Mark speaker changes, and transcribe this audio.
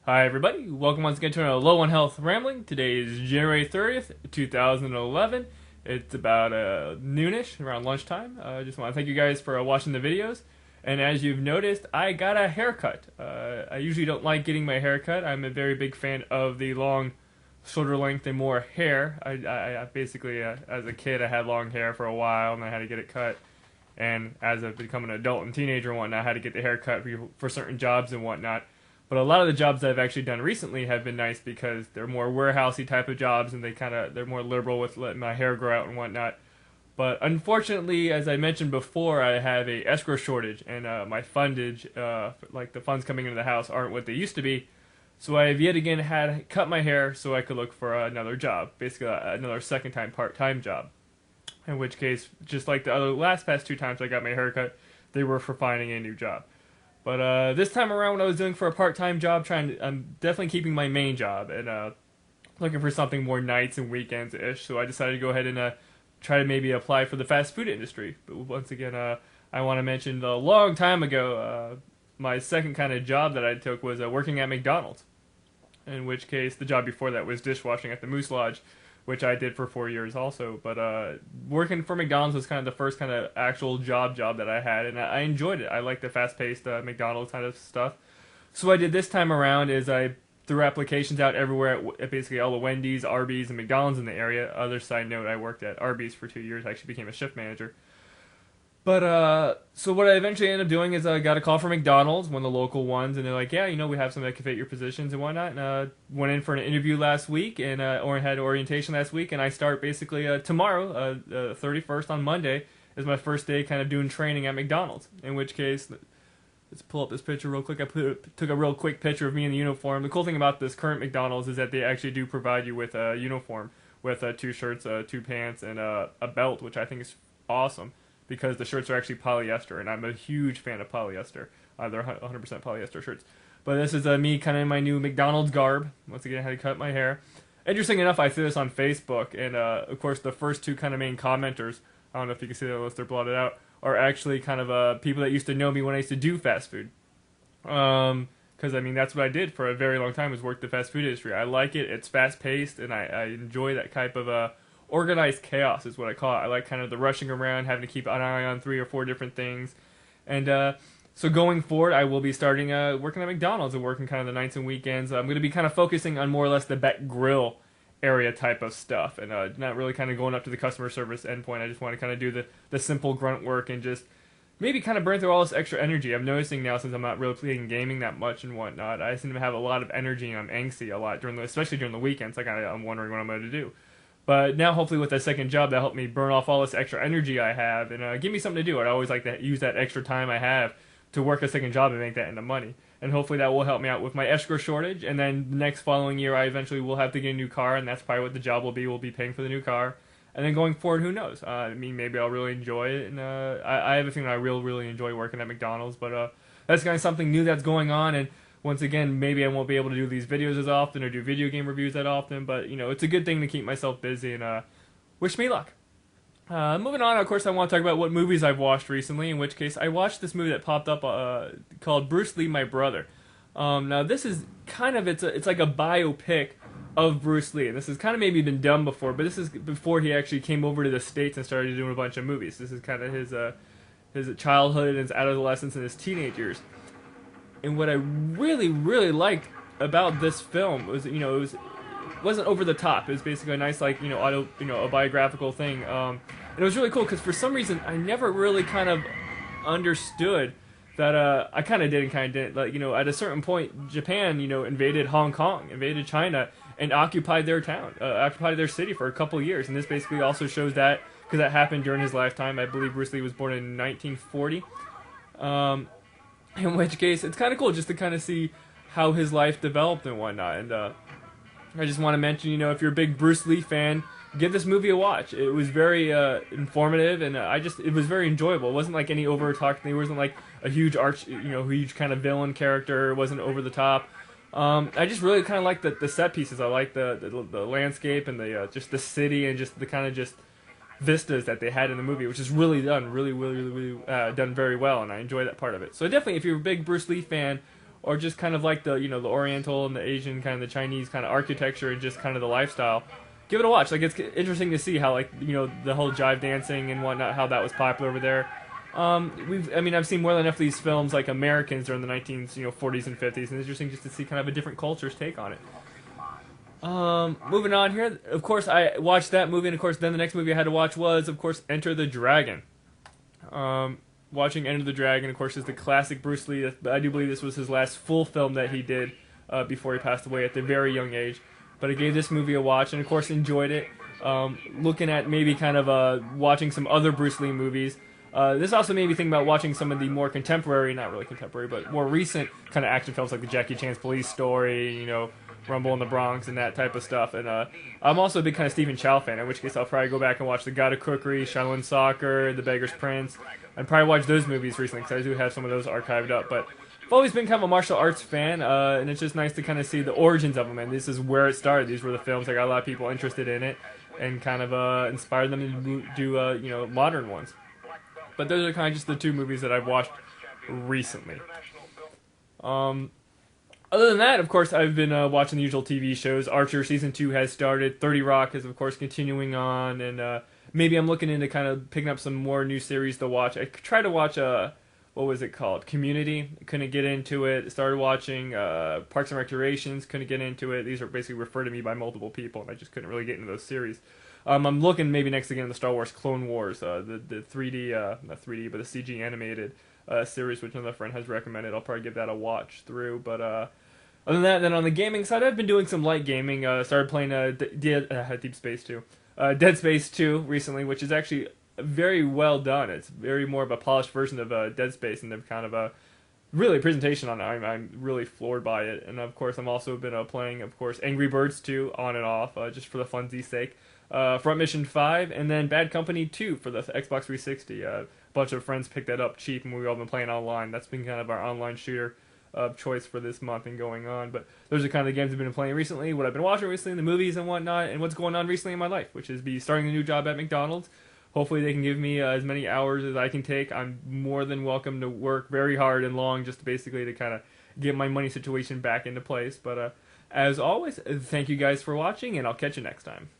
Speaker 1: Hi everybody, welcome once again to another Low on Health Rambling. Today is January 30th, 2011. It's about noonish, around lunchtime. I just want to thank you guys for watching the videos. And as you've noticed, I got a haircut. I usually don't like getting my hair cut. I'm a very big fan of the long shoulder length and more hair. I basically, as a kid, I had long hair for a while and I had to get it cut. And as I've become an adult and teenager and whatnot, I had to get the hair cut for certain jobs and whatnot. But a lot of the jobs that I've actually done recently have been nice because they're more warehousey type of jobs and they're more liberal with letting my hair grow out and whatnot. But unfortunately, as I mentioned before, I have a escrow shortage and my fundage, like the funds coming into the house, aren't what they used to be. So I have yet again had to cut my hair so I could look for another job, basically another second time part-time job. In which case, just like the past two times I got my hair cut, they were for finding a new job. But this time around, what I was doing for a part-time job, I'm definitely keeping my main job and looking for something more nights and weekends-ish. So I decided to go ahead and try to maybe apply for the fast food industry. But once again, I want to mention a long time ago, my second kind of job that I took was working at McDonald's. In which case, the job before that was dishwashing at the Moose Lodge, which I did for 4 years also. But working for McDonald's was kind of the first kind of actual job that I had, and I enjoyed it. I like the fast-paced McDonald's kind of stuff. So what I did this time around is I threw applications out everywhere at basically all the Wendy's, Arby's, and McDonald's in the area. Other side note, I worked at Arby's for 2 years. I actually became a shift manager. But so what I eventually ended up doing is I got a call from McDonald's, one of the local ones, and they're like, yeah, we have something that can fit your positions and whatnot. And went in for an interview last week and or had orientation last week, and I start basically tomorrow, 31st on Monday, is my first day kind of doing training at McDonald's. In which case, let's pull up this picture real quick. Took a real quick picture of me in the uniform. The cool thing about this current McDonald's is that they actually do provide you with a uniform with 2 shirts, 2 pants, and a belt, which I think is awesome, because the shirts are actually polyester, and I'm a huge fan of polyester. They're 100% polyester shirts. But this is me kind of in my new McDonald's garb. Once again, I had to cut my hair. Interesting enough, I threw this on Facebook, and of course the first 2 kind of main commenters, I don't know if you can see that unless they're blotted out, are actually kind of people that used to know me when I used to do fast food. Because, I mean, that's what I did for a very long time, was work the fast food industry. I like it. It's fast-paced, and I enjoy that type of organized chaos is what I call it. I like kind of the rushing around, having to keep an eye on 3 or 4 different things. And so going forward, I will be starting working at McDonald's and working kind of the nights and weekends. I'm going to be kind of focusing on more or less the back grill area type of stuff, and not really kind of going up to the customer service endpoint. I just want to kind of do the simple grunt work and just maybe kind of burn through all this extra energy. I'm noticing now, since I'm not really playing gaming that much and whatnot, I seem to have a lot of energy and I'm angsty a lot, especially during the weekends. Like I'm wondering what I'm going to do. But now, hopefully, with that second job, that'll help me burn off all this extra energy I have and give me something to do. I'd always like to use that extra time I have to work a second job and make that into money. And hopefully that will help me out with my escrow shortage. And then the next following year, I eventually will have to get a new car, and that's probably what the job will be. We'll be paying for the new car. And then going forward, who knows? I mean, maybe I'll really enjoy it. And I have a feeling I really enjoy working at McDonald's. But that's kind of something new that's going on. And once again, maybe I won't be able to do these videos as often or do video game reviews that often, but, it's a good thing to keep myself busy, and wish me luck. Moving on, of course, I want to talk about what movies I've watched recently, in which case I watched this movie that popped up called Bruce Lee, My Brother. Now, this is kind of, it's like a biopic of Bruce Lee, and this has kind of maybe been done before, but this is before he actually came over to the States and started doing a bunch of movies. This is kind of his childhood and his adolescence and his teenage years. And what I really liked about this film was, it wasn't over the top. It was basically a nice, like, a biographical thing. And it was really cool because for some reason I never really kind of understood that. I kind of did and kind of didn't. Like, at a certain point, Japan, invaded Hong Kong, invaded China, and occupied their town, occupied their city for a couple years. And this basically also shows that, because that happened during his lifetime. I believe Bruce Lee was born in 1940. In which case, it's kind of cool just to kind of see how his life developed and whatnot. And I just want to mention, if you're a big Bruce Lee fan, give this movie a watch. It was very informative, and it was very enjoyable. It wasn't like any over talk thing. It wasn't like a huge huge kind of villain character. It wasn't over the top. I just really kind of like the set pieces. I like the landscape and the just the city and just the kind of just vistas that they had in the movie, which is really done, really done very well, and I enjoy that part of it. So definitely, if you're a big Bruce Lee fan, or just kind of like the the Oriental and the Asian kind of the Chinese kind of architecture and just kind of the lifestyle, give it a watch. Like it's interesting to see how like the whole jive dancing and whatnot, how that was popular over there. I've seen more than enough of these films like Americans during the 40s and 50s, and it's interesting just to see kind of a different culture's take on it. Moving on here, of course I watched that movie, and of course then the next movie I had to watch was of course Enter the Dragon. Watching Enter the Dragon, of course, is the classic Bruce Lee. I do believe this was his last full film that he did before he passed away at the very young age. But I gave this movie a watch, and of course enjoyed it. Looking at maybe kind of watching some other Bruce Lee movies. This also made me think about watching some of the more contemporary, not really contemporary, but more recent kind of action films like the Jackie Chan's Police Story, Rumble in the Bronx and that type of stuff. And I'm also a big kind of Stephen Chow fan, in which case I'll probably go back and watch The God of Cookery, Shaolin Soccer, The Beggar's Prince, and probably watch those movies recently because I do have some of those archived up. But I've always been kind of a martial arts fan, and it's just nice to kind of see the origins of them. And this is where it started. These were the films that got a lot of people interested in it and kind of inspired them to do modern ones. But those are kind of just the two movies that I've watched recently. Other than that, of course, I've been watching the usual TV shows. Archer Season 2 has started. 30 Rock is, of course, continuing on. And maybe I'm looking into kind of picking up some more new series to watch. I tried to watch, what was it called? Community. Couldn't get into it. Started watching Parks and Recreations. Couldn't get into it. These are basically referred to me by multiple people, and I just couldn't really get into those series. I'm looking maybe next again at the Star Wars Clone Wars, the 3D, not 3D, but the CG animated series, which another friend has recommended. I'll probably give that a watch through. But other than that, then on the gaming side, I've been doing some light gaming. Started playing Deep Space 2, Dead Space 2 recently, which is actually very well done. It's very more of a polished version of Dead Space, and they've kind of really presentation on it. I'm really floored by it. And of course, I'm also been playing, of course, Angry Birds 2 on and off, just for the funsies' sake. Front Mission 5, and then Bad Company 2 for the Xbox 360. A bunch of friends picked that up cheap, and we've all been playing online. That's been kind of our online shooter of choice for this month and going on. But those are kind of the games I've been playing recently, what I've been watching recently, the movies and whatnot, and what's going on recently in my life, which is starting a new job at McDonald's. Hopefully they can give me as many hours as I can take. I'm more than welcome to work very hard and long just basically to kind of get my money situation back into place. But as always, thank you guys for watching, and I'll catch you next time.